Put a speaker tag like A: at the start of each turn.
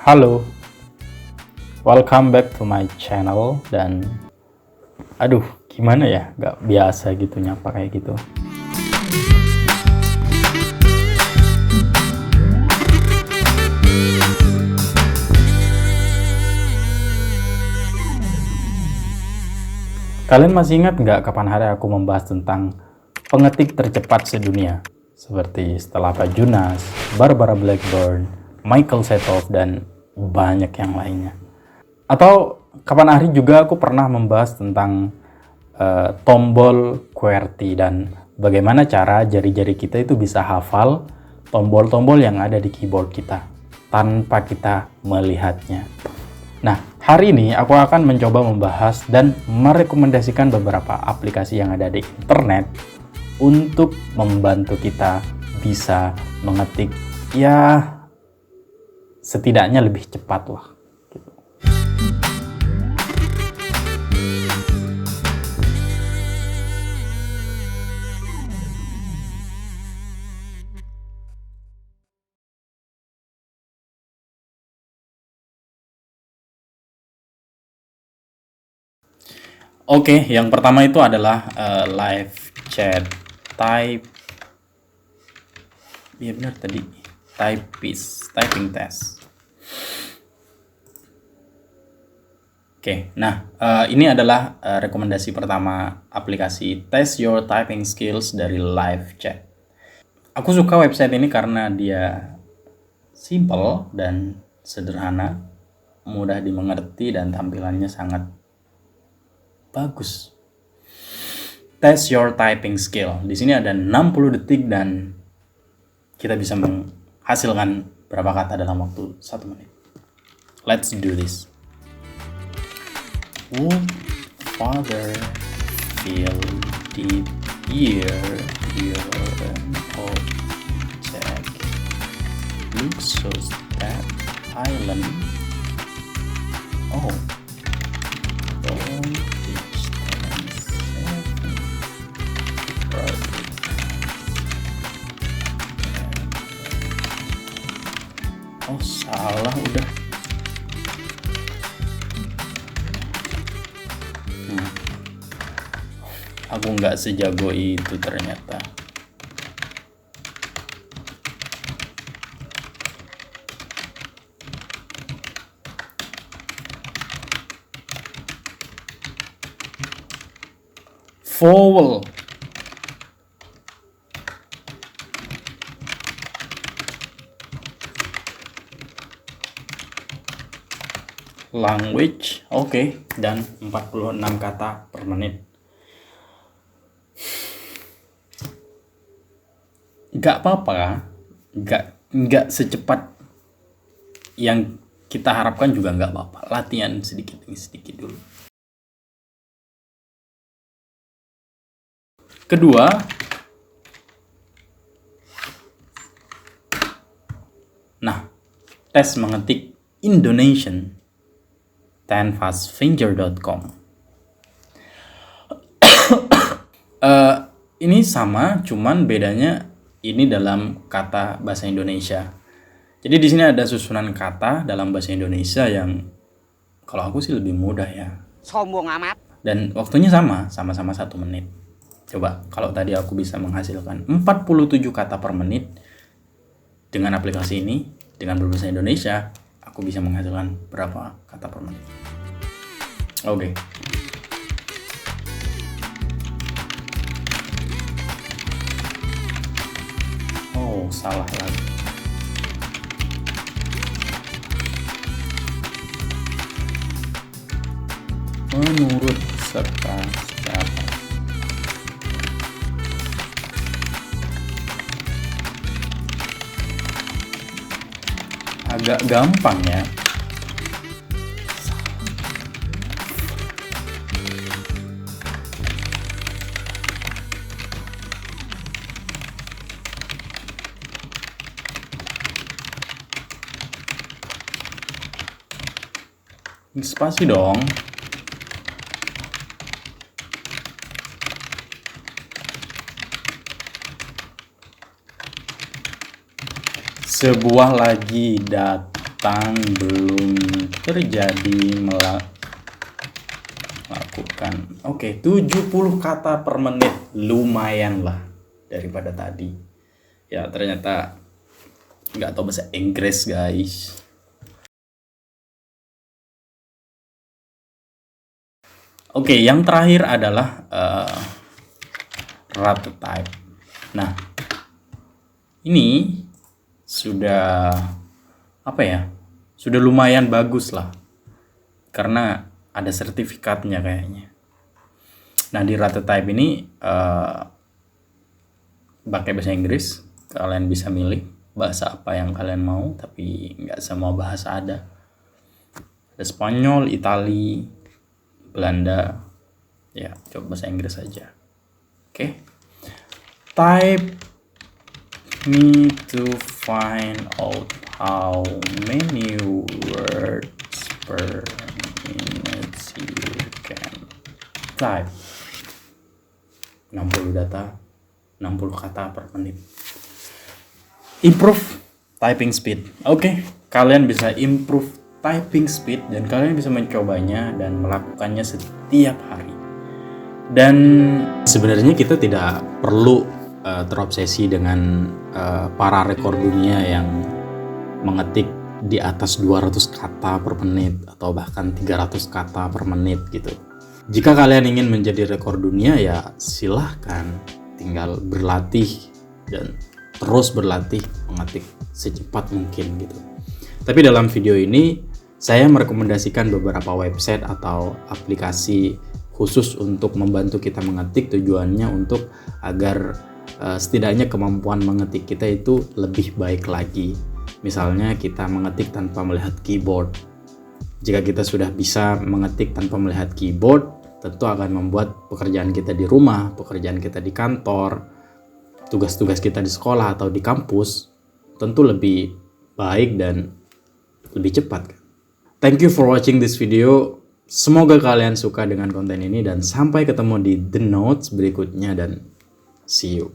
A: Halo, welcome back to my channel. Dan gimana ya, gak biasa gitu nyapa kayak gitu. Kalian masih ingat nggak kapan hari aku membahas tentang pengetik tercepat sedunia? Seperti Stella Jonas, Barbara Blackburn, Michael Setov, dan banyak yang lainnya. Atau kapan hari juga aku pernah membahas tentang tombol QWERTY dan bagaimana cara jari-jari kita itu bisa hafal tombol-tombol yang ada di keyboard kita tanpa kita melihatnya. Nah, hari ini aku akan mencoba membahas dan merekomendasikan beberapa aplikasi yang ada di internet untuk membantu kita bisa mengetik ya setidaknya lebih cepat lah. Gitu. Oke, yang pertama itu adalah live chat type. Iya benar tadi, typing test. Oke, nah ini adalah rekomendasi pertama aplikasi Test Your Typing Skills dari live chat. Aku suka website ini karena dia simple dan sederhana, mudah dimengerti dan tampilannya sangat bagus. Test your typing skill. Di sini ada 60 detik dan kita bisa menghasilkan berapa kata dalam waktu 1 menit. Let's do this. Would father feel deep ear object looks so that island? Oh, don't teach them seven. Oh salah udah. Aku nggak sejago itu ternyata. Vowel. Language, oke, dan 46 kata per menit. Gak apa-apa, gak secepat yang kita harapkan juga gak apa-apa. Latihan sedikit demi sedikit dulu. Kedua, nah, tes mengetik Indonesian tenfastfinger.com. Ini sama, cuman bedanya ini dalam kata bahasa Indonesia. Jadi di sini ada susunan kata dalam bahasa Indonesia yang kalau aku sih lebih mudah ya.
B: Sombong amat.
A: Dan waktunya sama-sama 1 menit. Coba kalau tadi aku bisa menghasilkan 47 kata per menit dengan aplikasi ini, dengan berbahasa Indonesia, aku bisa menghasilkan berapa kata per menit. Oke. Oh, salah lagi. Menurut serta secara agak gampang ya. Spasi dong. Sebuah lagi tentang belum terjadi melakukan. Oke, 70 kata per menit, lumayan lah daripada tadi. Ya ternyata nggak tahu bahasa Inggris guys. Oke, yang terakhir adalah rate type. Nah, ini sudah apa ya? Sudah lumayan bagus lah. Karena ada sertifikatnya kayaknya. Nah, di rate type ini pakai bahasa Inggris. Kalian bisa milih bahasa apa yang kalian mau, tapi nggak semua bahasa ada. Ada Spanyol, Itali, Belanda. Ya, coba bahasa Inggris aja. Oke. Type me to find out how many words per minute you can type. 60 data, 60 kata per menit. Improve typing speed. Oke, kalian bisa improve typing speed dan kalian bisa mencobanya dan melakukannya setiap hari. Dan sebenarnya kita tidak perlu terobsesi dengan para rekor dunia yang mengetik di atas 200 kata per menit atau bahkan 300 kata per menit gitu. Jika kalian ingin menjadi rekor dunia ya silahkan, tinggal berlatih dan terus berlatih mengetik secepat mungkin gitu. Tapi dalam video ini saya merekomendasikan beberapa website atau aplikasi khusus untuk membantu kita mengetik, tujuannya untuk agar setidaknya kemampuan mengetik kita itu lebih baik lagi. Misalnya kita mengetik tanpa melihat keyboard. Jika kita sudah bisa mengetik tanpa melihat keyboard, tentu akan membuat pekerjaan kita di rumah, pekerjaan kita di kantor, tugas-tugas kita di sekolah atau di kampus tentu lebih baik dan lebih cepat. Thank you for watching this video. Semoga kalian suka dengan konten ini dan sampai ketemu di The Notes berikutnya dan see you.